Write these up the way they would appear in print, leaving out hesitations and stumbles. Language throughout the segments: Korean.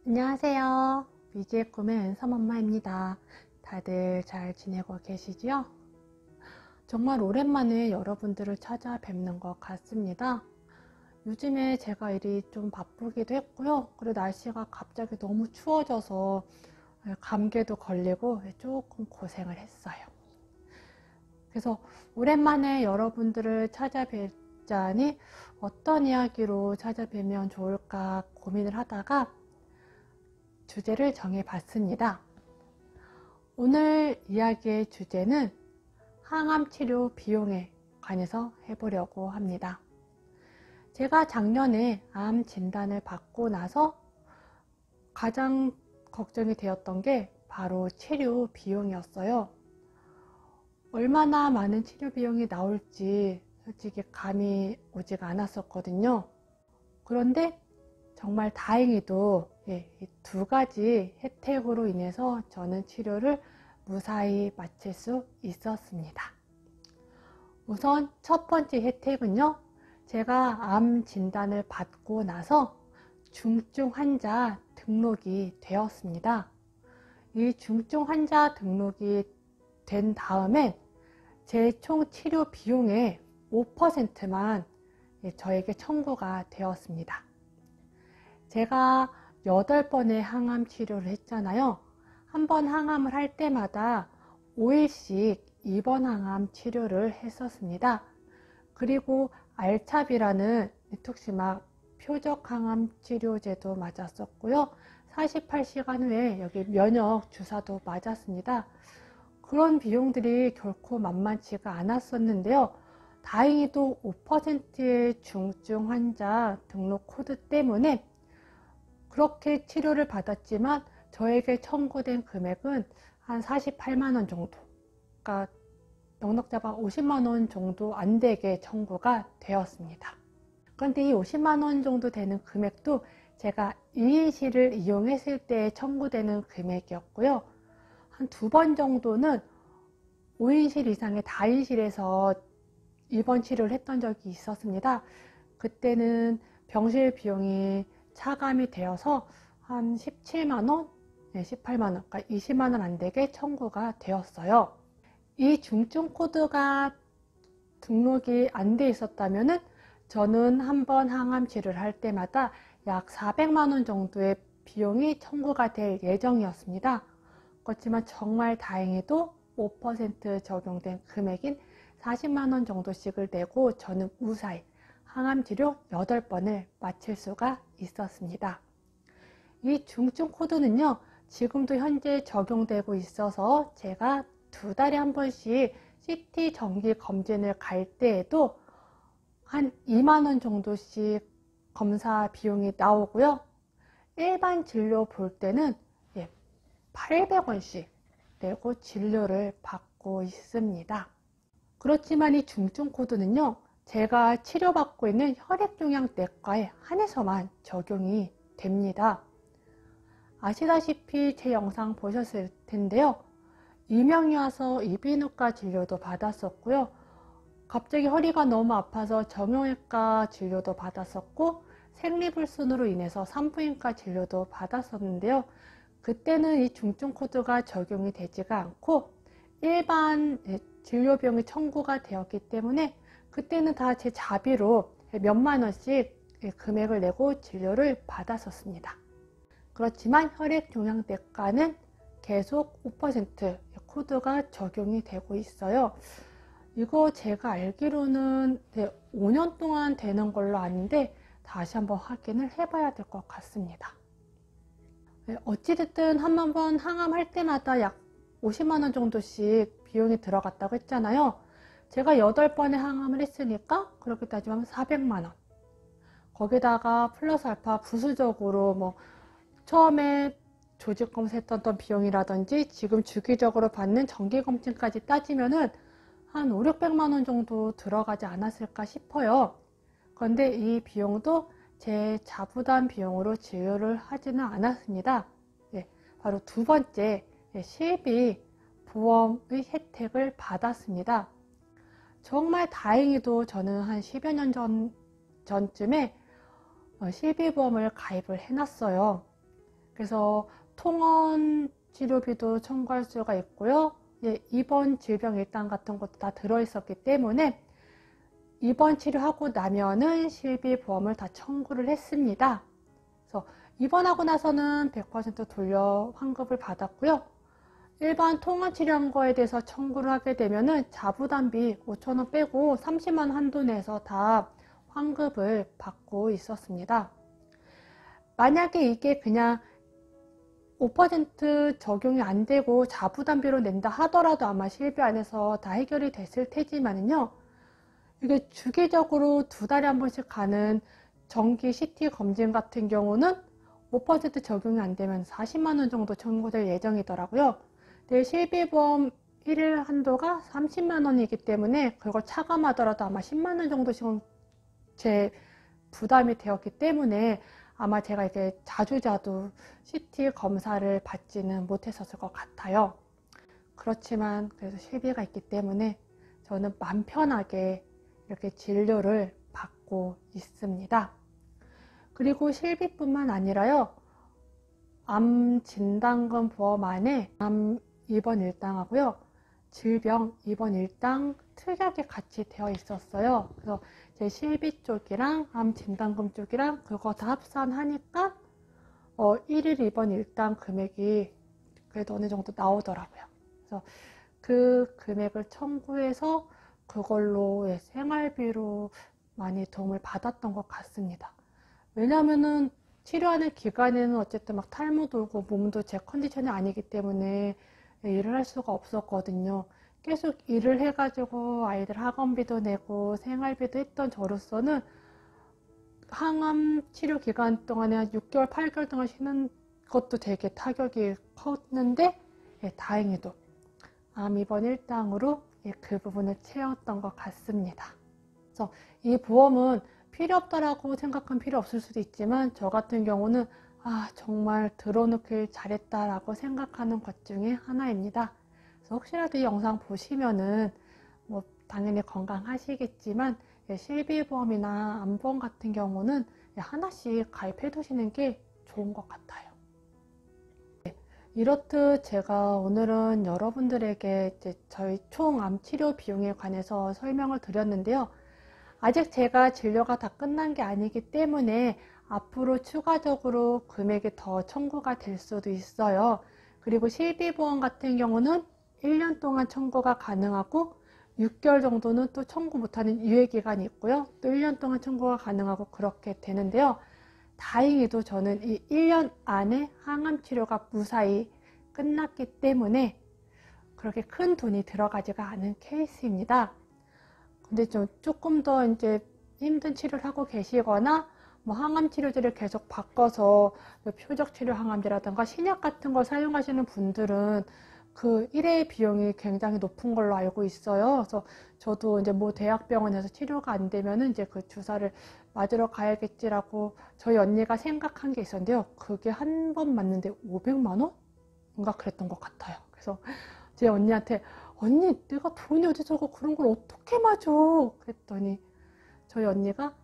안녕하세요. 미지의 꿈의 은섬엄마입니다. 다들 잘 지내고 계시지요? 정말 오랜만에 여러분들을 찾아뵙는 것 같습니다. 요즘에 제가 일이 좀 바쁘기도 했고요. 그리고 날씨가 갑자기 너무 추워져서 감기도 걸리고 조금 고생을 했어요. 그래서 오랜만에 여러분들을 찾아뵙자니 어떤 이야기로 찾아뵈면 좋을까 고민을 하다가 주제를 정해봤습니다. 오늘 이야기의 주제는 항암 치료 비용에 관해서 해보려고 합니다. 제가 작년에 암 진단을 받고 나서 가장 걱정이 되었던 게 바로 치료 비용이었어요. 얼마나 많은 치료 비용이 나올지 솔직히 감이 오지가 않았었거든요. 그런데 정말 다행히도 이 두 가지 혜택으로 인해서 저는 치료를 무사히 마칠 수 있었습니다. 우선 첫 번째 혜택은요, 제가 암 진단을 받고 나서 중증 환자 등록이 되었습니다. 이 중증 환자 등록이 된 다음엔 제 총 치료 비용의 5%만 저에게 청구가 되었습니다. 제가 8번의 항암 치료를 했잖아요. 한 번 항암을 할 때마다 5일씩 2번 항암 치료를 했었습니다. 그리고 알차비라는 리투क्시막 표적 항암 치료제도 맞았었고요. 48시간 후에 여기 면역 주사도 맞았습니다. 그런 비용들이 결코 만만치가 않았었는데요. 다행히도 5%의 중증 환자 등록 코드 때문에 그렇게 치료를 받았지만 저에게 청구된 금액은 한 48만원 정도, 그러니까 넉넉 잡아 50만원 정도 안 되게 청구가 되었습니다. 그런데 이 50만원 정도 되는 금액도 제가 2인실을 이용했을 때 청구되는 금액이었고요. 한 2번 정도는 5인실 이상의 다인실에서 입원 치료를 했던 적이 있었습니다. 그때는 병실 비용이 차감이 되어서 한 17만원, 18만원, 그러니까 20만원 안 되게 청구가 되었어요. 이 중증 코드가 등록이 안 돼 있었다면 저는 한 번 항암 치료를 할 때마다 약 400만원 정도의 비용이 청구가 될 예정이었습니다. 그렇지만 정말 다행히도 5% 적용된 금액인 40만원 정도씩을 내고 저는 무사히 항암치료 8번을 마칠 수가 있었습니다. 이 중증 코드는요, 지금도 현재 적용되고 있어서 제가 2달에 한 번씩 CT 정기 검진을 갈 때에도 한 2만원 정도씩 검사 비용이 나오고요. 일반 진료 볼 때는 800원씩 내고 진료를 받고 있습니다. 그렇지만 이 중증 코드는요, 제가 치료받고 있는 혈액종양내과에 한해서만 적용이 됩니다. 아시다시피 제 영상 보셨을 텐데요. 이명이 와서 이비인후과 진료도 받았었고요. 갑자기 허리가 너무 아파서 정형외과 진료도 받았었고, 생리불순으로 인해서 산부인과 진료도 받았었는데요. 그때는 이 중증 코드가 적용이 되지가 않고 일반 진료 비용이 청구가 되었기 때문에 그때는 다 제 자비로 몇만 원씩 금액을 내고 진료를 받았었습니다. 그렇지만 혈액종양내과는 계속 5% 코드가 적용이 되고 있어요. 이거 제가 알기로는 5년 동안 되는 걸로 아는데 다시 한번 확인을 해봐야 될 것 같습니다. 어찌됐든 한 번 항암할 때마다 약 50만원 정도씩 비용이 들어갔다고 했잖아요. 제가 8번의 항암을 했으니까 그렇게 따지면 400만원. 거기다가 플러스 알파 부수적으로 뭐 처음에 조직검사 했던 비용이라든지 지금 주기적으로 받는 정기검진까지 따지면은 한 5, 600만원 정도 들어가지 않았을까 싶어요. 그런데 이 비용도 제 자부담 비용으로 진료를 하지는 않았습니다. 바로 두 번째, 실비 보험의 혜택을 받았습니다. 정말 다행히도 저는 한 10여 년 전쯤에 실비보험을 가입을 해놨어요. 그래서 통원 치료비도 청구할 수가 있고요. 입원 질병 일당 같은 것도 다 들어있었기 때문에 입원 치료하고 나면은 실비보험을 다 청구를 했습니다. 그래서 입원하고 나서는 100% 돌려 환급을 받았고요. 일반 통원 치료한 거에 대해서 청구를 하게 되면은 자부담비 5,000원 빼고 30만 원 한도 내에서 다 환급을 받고 있었습니다. 만약에 이게 그냥 5% 적용이 안 되고 자부담비로 낸다 하더라도 아마 실비 안에서 다 해결이 됐을 테지만요. 이게 주기적으로 2달에 한 번씩 가는 정기 CT 검진 같은 경우는 5% 적용이 안 되면 40만 원 정도 청구될 예정이더라고요. 근데 실비보험 1일 한도가 30만 원이기 때문에 그걸 차감하더라도 아마 10만 원 정도씩은 제 부담이 되었기 때문에 아마 제가 이게 자주자주 CT 검사를 받지는 못했었을 것 같아요. 그렇지만 그래도 실비가 있기 때문에 저는 마음 편하게 이렇게 진료를 받고 있습니다. 그리고 실비뿐만 아니라요. 암 진단금 보험 안에 암 입원 일당하고요. 질병 입원 일당 특약이 같이 되어 있었어요. 그래서 제 실비 쪽이랑 암 진단금 쪽이랑 그거 다 합산하니까 1일 입원 일당 금액이 그래도 어느 정도 나오더라고요. 그래서 그 금액을 청구해서 그걸로 생활비로 많이 도움을 받았던 것 같습니다. 왜냐하면은 치료하는 기간에는 어쨌든 막 탈모 돌고 몸도 제 컨디션이 아니기 때문에 일을 할 수가 없었거든요. 계속 일을 해가지고 아이들 학원비도 내고 생활비도 했던 저로서는 항암 치료 기간 동안에 한 6개월, 8개월 동안 쉬는 것도 되게 타격이 컸는데 다행히도 암 입원 일당으로 그 부분을 채웠던 것 같습니다. 그래서 이 보험은 필요 없다라고 생각하면 필요 없을 수도 있지만 저 같은 경우는 정말 들어놓길 잘했다라고 생각하는 것 중에 하나입니다. 그래서 혹시라도 이 영상 보시면은 뭐 당연히 건강하시겠지만 실비보험이나 암보험 같은 경우는 하나씩 가입해 두시는 게 좋은 것 같아요. 이렇듯 제가 오늘은 여러분들에게 저희 총 암 치료 비용에 관해서 설명을 드렸는데요. 아직 제가 진료가 다 끝난 게 아니기 때문에 앞으로 추가적으로 금액이 더 청구가 될 수도 있어요. 그리고 실비보험 같은 경우는 1년 동안 청구가 가능하고 6개월 정도는 또 청구 못하는 유예기간이 있고요. 또 1년 동안 청구가 가능하고 그렇게 되는데요. 다행히도 저는 이 1년 안에 항암 치료가 무사히 끝났기 때문에 그렇게 큰 돈이 들어가지가 않은 케이스입니다. 근데 조금 더 이제 힘든 치료를 하고 계시거나 뭐 항암 치료제를 계속 바꿔서 표적 치료 항암제라든가 신약 같은 걸 사용하시는 분들은 그 1회 비용이 굉장히 높은 걸로 알고 있어요. 그래서 저도 이제 뭐 대학병원에서 치료가 안 되면은 이제 그 주사를 맞으러 가야겠지라고 저희 언니가 생각한 게 있었는데요. 그게 한 번 맞는데 500만 원? 뭔가 그랬던 것 같아요. 그래서 제 언니한테 언니 내가 돈이 어디서 그런 걸 어떻게 맞아? 그랬더니 저희 언니가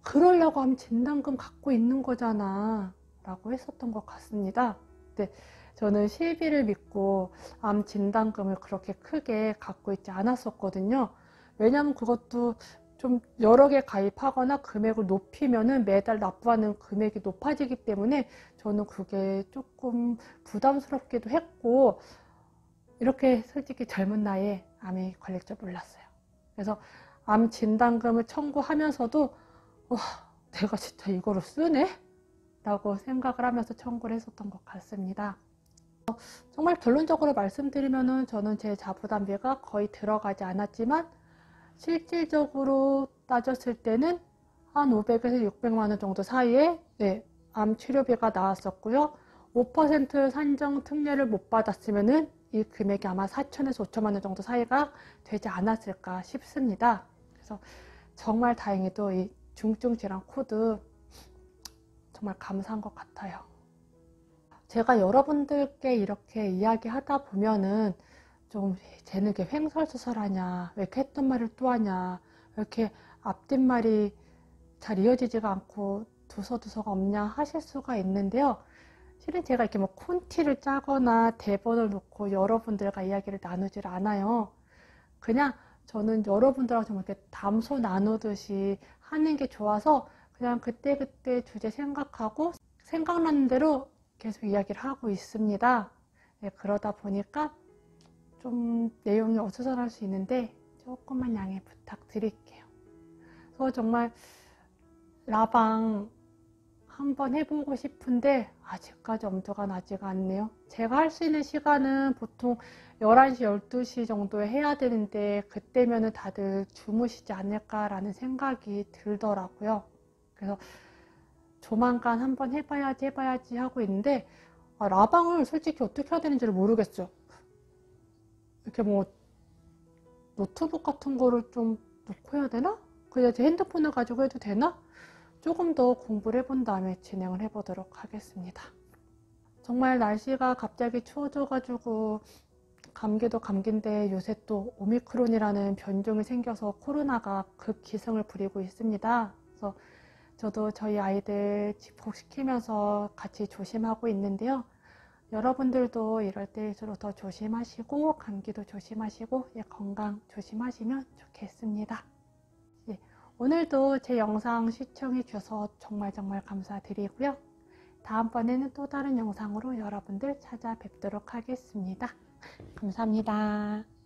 그러려고 하면 진단금 갖고 있는 거잖아 라고 했었던 것 같습니다. 근데 저는 실비를 믿고 암 진단금을 그렇게 크게 갖고 있지 않았었거든요. 왜냐하면 그것도 좀 여러 개 가입하거나 금액을 높이면은 매달 납부하는 금액이 높아지기 때문에 저는 그게 조금 부담스럽기도 했고 이렇게 솔직히 젊은 나이에 암에 걸릴 줄 몰랐어요. 그래서 암 진단금을 청구하면서도 와, 내가 진짜 이거를 쓰네? 라고 생각을 하면서 청구를 했었던 것 같습니다. 정말 결론적으로 말씀드리면은 저는 제 자부담비가 거의 들어가지 않았지만 실질적으로 따졌을 때는 한 500에서 600만 원 정도 사이에 암 치료비가 나왔었고요. 5% 산정 특례를 못 받았으면은 이 금액이 아마 4천에서 5천만 원 정도 사이가 되지 않았을까 싶습니다. 그래서 정말 다행히도 이 중증 질환 코드 정말 감사한 것 같아요. 제가 여러분들께 이렇게 이야기하다 보면은 좀 쟤는 이렇게 횡설수설하냐, 왜 이렇게 했던 말을 또 하냐, 왜 이렇게 앞뒷말이 잘 이어지지가 않고 두서두서가 없냐 하실 수가 있는데요. 실은 제가 이렇게 뭐 콘티를 짜거나 대본을 놓고 여러분들과 이야기를 나누질 않아요. 그냥 저는 여러분들하고 좀 이렇게 담소 나누듯이 하는 게 좋아서 그냥 그때그때 주제 생각하고 생각나는 대로 계속 이야기를 하고 있습니다. 네, 그러다 보니까 좀 내용이 어수선할 수 있는데 조금만 양해 부탁드릴게요. 그래서 정말 라방 한번 해보고 싶은데 아직까지 엄두가 나지가 않네요. 제가 할 수 있는 시간은 보통 11시, 12시 정도에 해야 되는데 그때면은 다들 주무시지 않을까라는 생각이 들더라고요. 그래서 조만간 한번 해봐야지 하고 있는데 라방을 솔직히 어떻게 해야 되는지를 모르겠어요. 이렇게 뭐 노트북 같은 거를 좀 놓고 해야 되나? 그냥 제 핸드폰을 가지고 해도 되나? 조금 더 공부를 해본 다음에 진행을 해보도록 하겠습니다. 정말 날씨가 갑자기 추워져가지고 감기도 감기인데 요새 또 오미크론이라는 변종이 생겨서 코로나가 급기승을 부리고 있습니다. 그래서 저도 저희 아이들 집콕시키면서 같이 조심하고 있는데요. 여러분들도 이럴 때일수록 더 조심하시고 감기도 조심하시고 건강 조심하시면 좋겠습니다. 오늘도 제 영상 시청해 주셔서 정말 감사드리고요. 다음번에는 또 다른 영상으로 여러분들 찾아뵙도록 하겠습니다. 감사합니다.